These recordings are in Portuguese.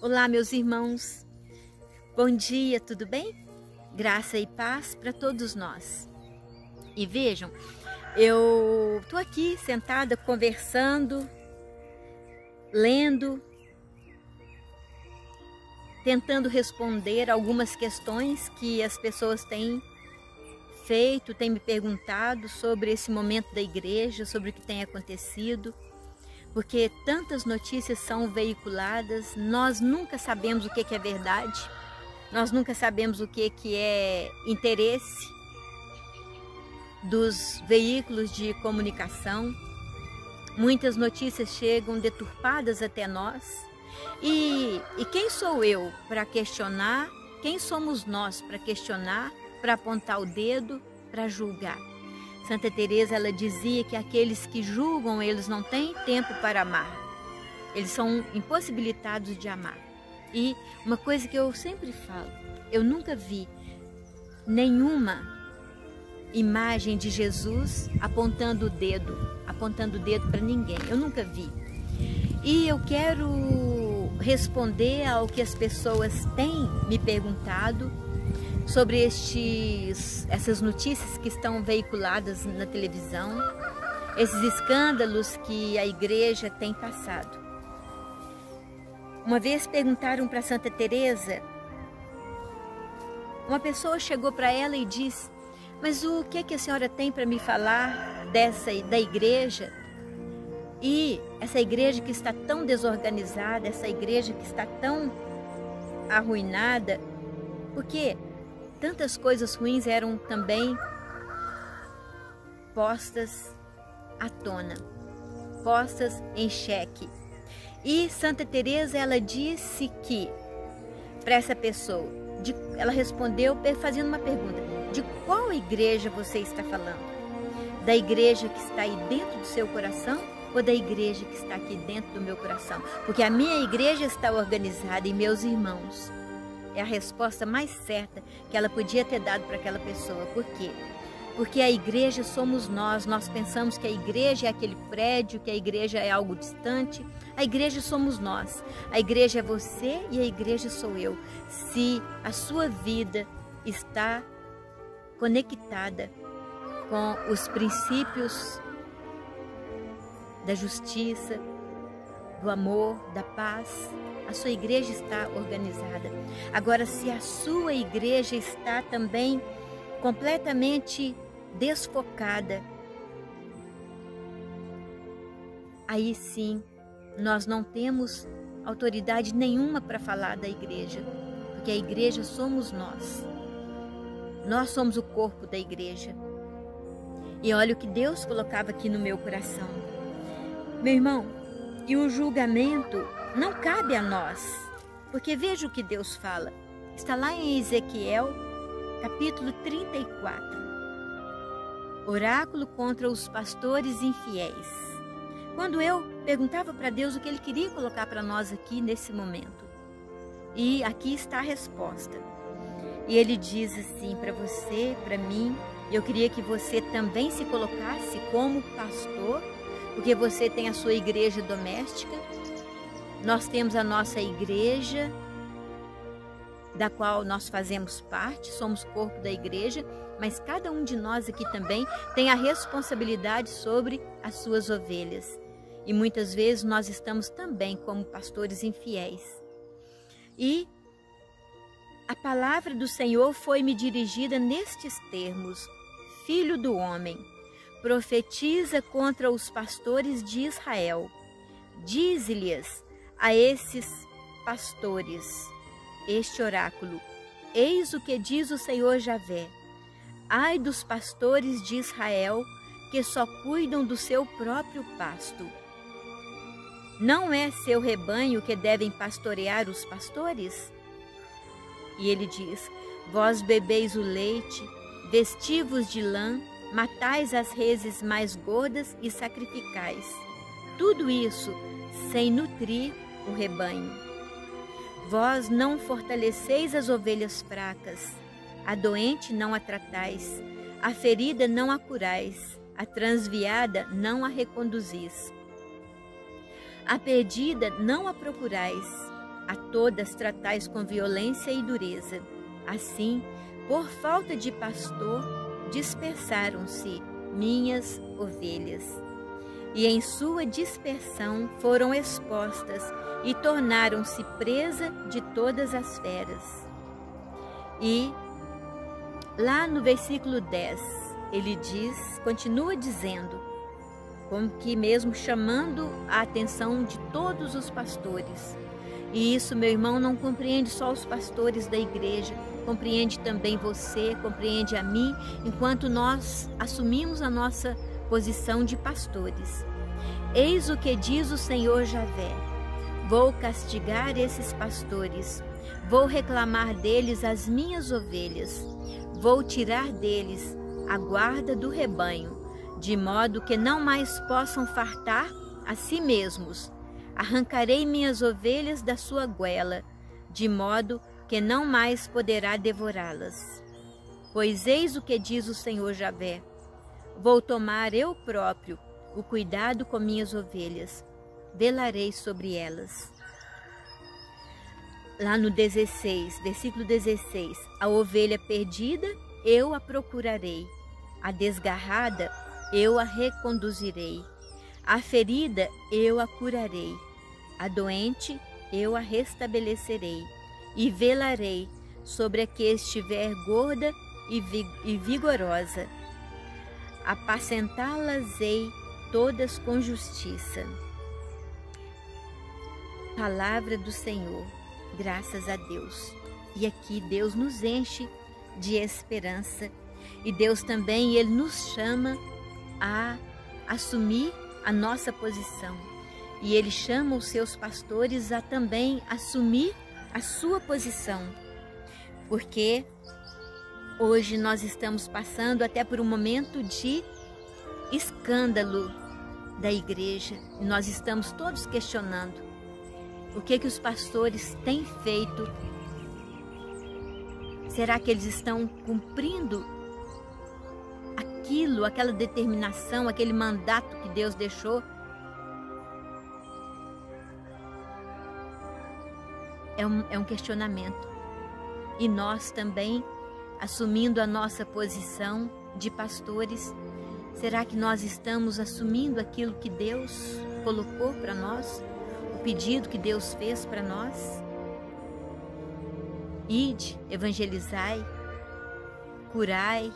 Olá, meus irmãos. Bom dia, tudo bem? Graça e paz para todos nós. E vejam, eu estou aqui sentada conversando, lendo, tentando responder algumas questões que as pessoas têm feito, têm me perguntado sobre esse momento da igreja, sobre o que tem acontecido. Porque tantas notícias são veiculadas, nós nunca sabemos o que é verdade, nós nunca sabemos o que é interesse dos veículos de comunicação. Muitas notícias chegam deturpadas até nós. E quem sou eu para questionar? Quem somos nós para questionar, para apontar o dedo, para julgar? Santa Teresa, ela dizia que aqueles que julgam, eles não têm tempo para amar. Eles são impossibilitados de amar. E uma coisa que eu sempre falo, eu nunca vi nenhuma imagem de Jesus apontando o dedo para ninguém. Eu nunca vi. E eu quero responder ao que as pessoas têm me perguntado sobre essas notícias que estão veiculadas na televisão, esses escândalos que a igreja tem passado. Uma vez perguntaram para Santa Teresa, uma pessoa chegou para ela e disse: mas o que a senhora tem para me falar da igreja? E essa igreja que está tão desorganizada, essa igreja que está tão arruinada, porque tantas coisas ruins eram também postas à tona, postas em xeque. E Santa Teresa, ela disse que para essa pessoa, ela respondeu fazendo uma pergunta: de qual igreja você está falando? Da igreja que está aí dentro do seu coração ou da igreja que está aqui dentro do meu coração? Porque a minha igreja está organizada e meus irmãos. É a resposta mais certa que ela podia ter dado para aquela pessoa. Por quê? Porque a igreja somos nós. Nós pensamos que a igreja é aquele prédio, que a igreja é algo distante. A igreja somos nós. A igreja é você e a igreja sou eu. Se a sua vida está conectada com os princípios da justiça, do amor, da paz, a sua igreja está organizada. Agora, se a sua igreja está também completamente desfocada, aí sim, nós não temos autoridade nenhuma para falar da igreja, porque a igreja somos nós. Nós somos o corpo da igreja. E olha o que Deus colocava aqui no meu coração. Meu irmão, e o julgamento não cabe a nós, porque veja o que Deus fala. Está lá em Ezequiel, capítulo 34. Oráculo contra os pastores infiéis. Quando eu perguntava para Deus o que Ele queria colocar para nós aqui nesse momento. E aqui está a resposta. E Ele diz assim para você, para mim, eu queria que você também se colocasse como pastor, porque você tem a sua igreja doméstica. Nós temos a nossa igreja, da qual nós fazemos parte, somos corpo da igreja, mas cada um de nós aqui também tem a responsabilidade sobre as suas ovelhas. E muitas vezes nós estamos também como pastores infiéis. E a palavra do Senhor foi-me dirigida nestes termos: Filho do homem, profetiza contra os pastores de Israel. Dize-lhes a esses pastores este oráculo: eis o que diz o Senhor Javé: ai dos pastores de Israel, que só cuidam do seu próprio pasto. Não é seu rebanho que devem pastorear os pastores? E ele diz: vós bebeis o leite, vestivos de lã, matais as reses mais gordas e sacrificais. Tudo isso sem nutrir o rebanho. Vós não fortaleceis as ovelhas fracas, a doente não a tratais, a ferida não a curais, a transviada não a reconduzis. A perdida não a procurais, a todas tratais com violência e dureza. Assim, por falta de pastor, dispersaram-se minhas ovelhas. E em sua dispersão foram expostas e tornaram-se presa de todas as feras. E lá no versículo 10, ele diz, continua dizendo, como que mesmo chamando a atenção de todos os pastores. E isso, meu irmão, não compreende só os pastores da igreja, compreende também você, compreende a mim, enquanto nós assumimos a nossa posição de pastores. Eis o que diz o Senhor Javé: vou castigar esses pastores, vou reclamar deles as minhas ovelhas, vou tirar deles a guarda do rebanho, de modo que não mais possam fartar a si mesmos. Arrancarei minhas ovelhas da sua goela, de modo que não mais poderá devorá-las. Pois eis o que diz o Senhor Javé: vou tomar eu próprio o cuidado com minhas ovelhas, velarei sobre elas. Lá no 16, versículo 16, a ovelha perdida eu a procurarei, a desgarrada eu a reconduzirei, a ferida eu a curarei, a doente eu a restabelecerei, e velarei sobre a que estiver gorda e vigorosa. Apacentá-las-ei todas com justiça. Palavra do Senhor, graças a Deus. E aqui Deus nos enche de esperança, e Deus também, Ele nos chama a assumir a nossa posição, e Ele chama os seus pastores a também assumir a sua posição, porque hoje nós estamos passando até por um momento de escândalo da igreja, e nós estamos todos questionando o que os pastores têm feito. Será que eles estão cumprindo aquela determinação, aquele mandato que Deus deixou? É um questionamento. E nós também, assumindo a nossa posição de pastores, será que nós estamos assumindo aquilo que Deus colocou para nós? O pedido que Deus fez para nós? Ide, evangelizai, curai,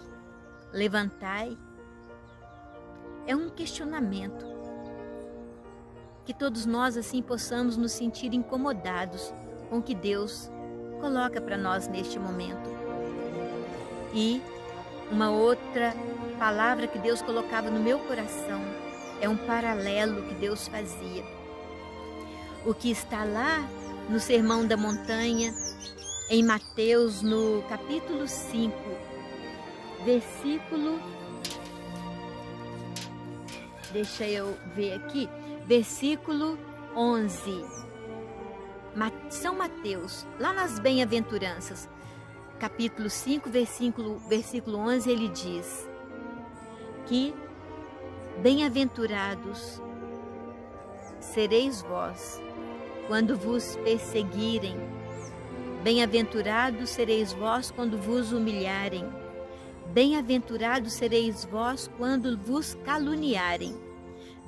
levantai. É um questionamento. Que todos nós assim possamos nos sentir incomodados com o que Deus coloca para nós neste momento. E uma outra palavra que Deus colocava no meu coração é um paralelo que Deus fazia. O que está lá no Sermão da Montanha, em Mateus, no capítulo 5, versículo... Deixa eu ver aqui. Versículo 11. São Mateus, lá nas Bem-aventuranças, capítulo 5, versículo 11, ele diz que bem-aventurados sereis vós quando vos perseguirem, bem-aventurados sereis vós quando vos humilharem, bem-aventurados sereis vós quando vos caluniarem,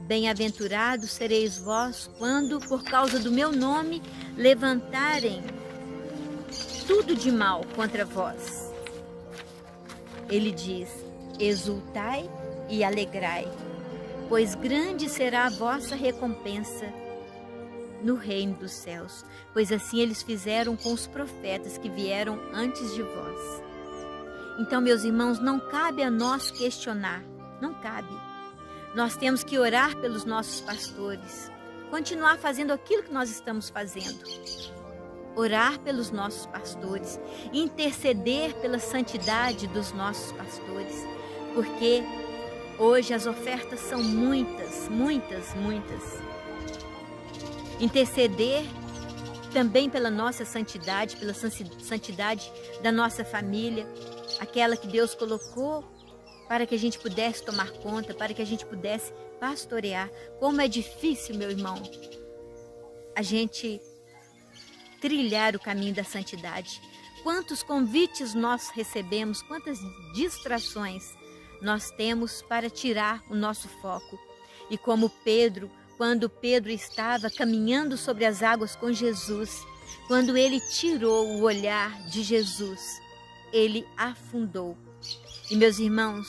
bem-aventurados sereis vós quando, por causa do meu nome, levantarem tudo de mal contra vós. Ele diz: exultai e alegrai, pois grande será a vossa recompensa no reino dos céus, pois assim eles fizeram com os profetas que vieram antes de vós. Então, meus irmãos, não cabe a nós questionar, não cabe. Nós temos que orar pelos nossos pastores, continuar fazendo aquilo que nós estamos fazendo. Orar pelos nossos pastores, interceder pela santidade dos nossos pastores, porque hoje as ofertas são muitas, muitas, muitas. Interceder também pela nossa santidade, pela santidade da nossa família, aquela que Deus colocou para que a gente pudesse tomar conta, para que a gente pudesse pastorear. Como é difícil, meu irmão, a gente trilhar o caminho da santidade. Quantos convites nós recebemos, quantas distrações nós temos para tirar o nosso foco. E como Pedro, quando Pedro estava caminhando sobre as águas com Jesus, quando ele tirou o olhar de Jesus, ele afundou. E meus irmãos,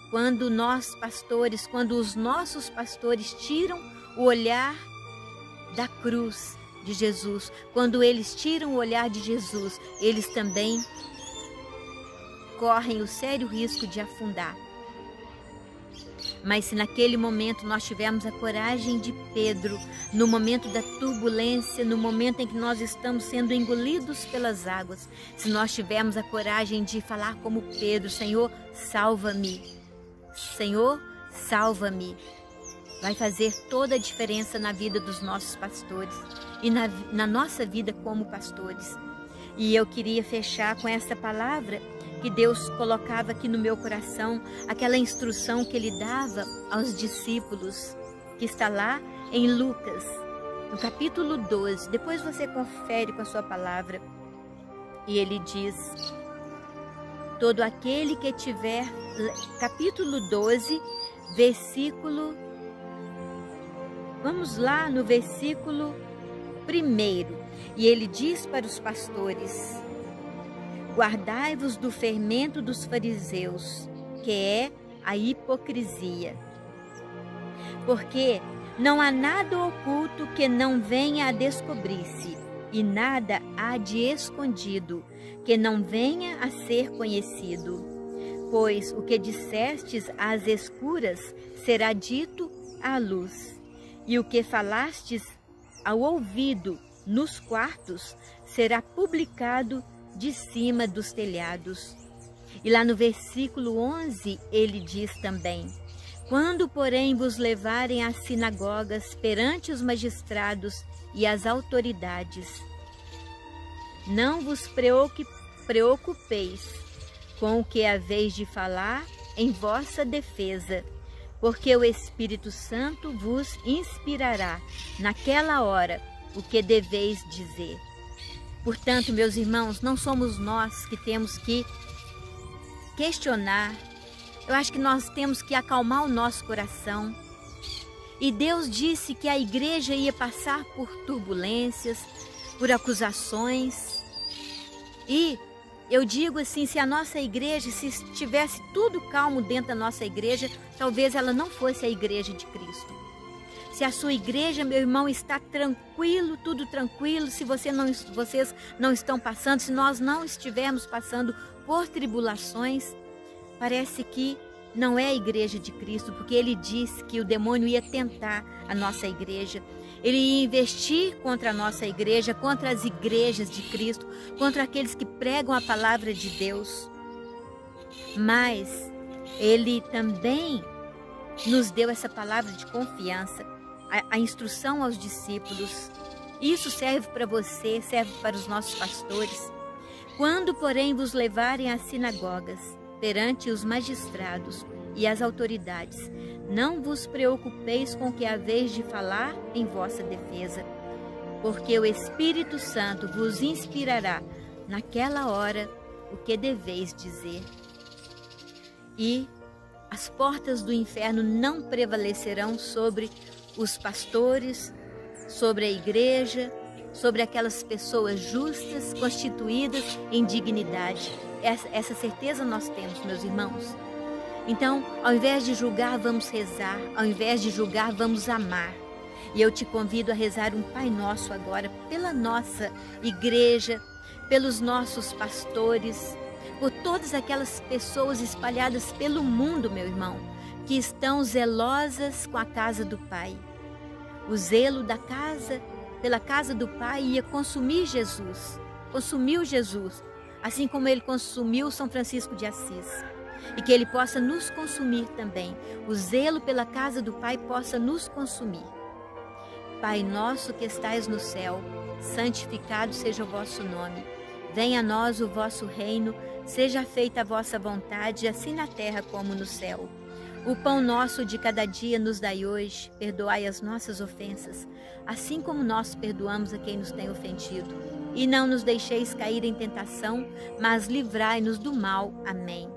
quando nós pastores, quando os nossos pastores tiram o olhar da cruz de Jesus, quando eles tiram o olhar de Jesus, eles também correm o sério risco de afundar. Mas se naquele momento nós tivermos a coragem de Pedro, no momento da turbulência, no momento em que nós estamos sendo engolidos pelas águas, se nós tivermos a coragem de falar como Pedro, Senhor, salva-me, Senhor, salva-me, vai fazer toda a diferença na vida dos nossos pastores e na nossa vida como pastores. E eu queria fechar com essa palavra que Deus colocava aqui no meu coração, aquela instrução que Ele dava aos discípulos, que está lá em Lucas, no capítulo 12. Depois você confere com a sua palavra. E Ele diz, todo aquele que tiver, capítulo 12, versículo, vamos lá no versículo 1. E Ele diz para os pastores, guardai-vos do fermento dos fariseus, que é a hipocrisia. Porque não há nada oculto que não venha a descobrir-se, e nada há de escondido que não venha a ser conhecido. Pois o que dissestes às escuras será dito à luz, e o que falastes ao ouvido nos quartos será publicado de cima dos telhados. E lá no versículo 11 ele diz também, quando porém vos levarem às sinagogas perante os magistrados e as autoridades, não vos preocupeis com o que haveis de falar em vossa defesa, porque o Espírito Santo vos inspirará naquela hora o que deveis dizer. Portanto, meus irmãos, não somos nós que temos que questionar. Eu acho que nós temos que acalmar o nosso coração. E Deus disse que a igreja ia passar por turbulências, por acusações. E eu digo assim, se a nossa igreja, se estivesse tudo calmo dentro da nossa igreja, talvez ela não fosse a igreja de Cristo. Se a sua igreja, meu irmão, está tranquilo, tudo tranquilo, se vocês não estão passando, se nós não estivermos passando por tribulações, parece que não é a igreja de Cristo, porque Ele disse que o demônio ia tentar a nossa igreja. Ele ia investir contra a nossa igreja, contra as igrejas de Cristo, contra aqueles que pregam a palavra de Deus. Mas Ele também nos deu essa palavra de confiança, a instrução aos discípulos. Isso serve para você, serve para os nossos pastores. Quando, porém, vos levarem às sinagogas, perante os magistrados e as autoridades, não vos preocupeis com o que haveis de falar em vossa defesa, porque o Espírito Santo vos inspirará naquela hora o que deveis dizer. E as portas do inferno não prevalecerão sobre os pastores, sobre a igreja, sobre aquelas pessoas justas, constituídas em dignidade. Essa certeza nós temos, meus irmãos. Então, ao invés de julgar, vamos rezar. Ao invés de julgar, vamos amar. E eu te convido a rezar um Pai Nosso agora pela nossa igreja, pelos nossos pastores, por todas aquelas pessoas espalhadas pelo mundo, meu irmão, que estão zelosas com a casa do Pai. O zelo da casa, pela casa do Pai, ia consumir Jesus, consumiu Jesus, assim como Ele consumiu São Francisco de Assis. E que Ele possa nos consumir também, o zelo pela casa do Pai possa nos consumir. Pai nosso que estais no céu, santificado seja o vosso nome. Venha a nós o vosso reino, seja feita a vossa vontade, assim na terra como no céu. O pão nosso de cada dia nos dai hoje, perdoai as nossas ofensas, assim como nós perdoamos a quem nos tem ofendido. E não nos deixeis cair em tentação, mas livrai-nos do mal. Amém.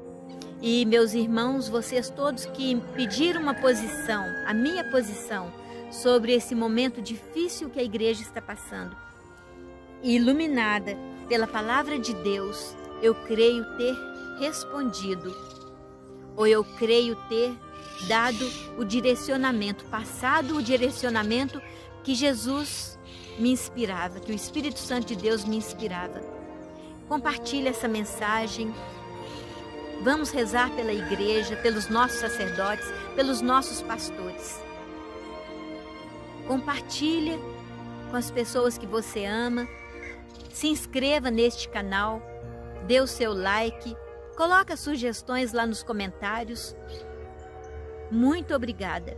E meus irmãos, vocês todos que pediram uma posição, a minha posição, sobre esse momento difícil que a igreja está passando, iluminada pela palavra de Deus, eu creio ter respondido, ou eu creio ter dado o direcionamento, passado o direcionamento que Jesus me inspirava, que o Espírito Santo de Deus me inspirava. Compartilhe essa mensagem. Vamos rezar pela igreja, pelos nossos sacerdotes, pelos nossos pastores. Compartilhe com as pessoas que você ama. Se inscreva neste canal, dê o seu like, coloque sugestões lá nos comentários. Muito obrigada.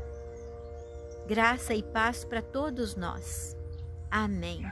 Graça e paz para todos nós. Amém.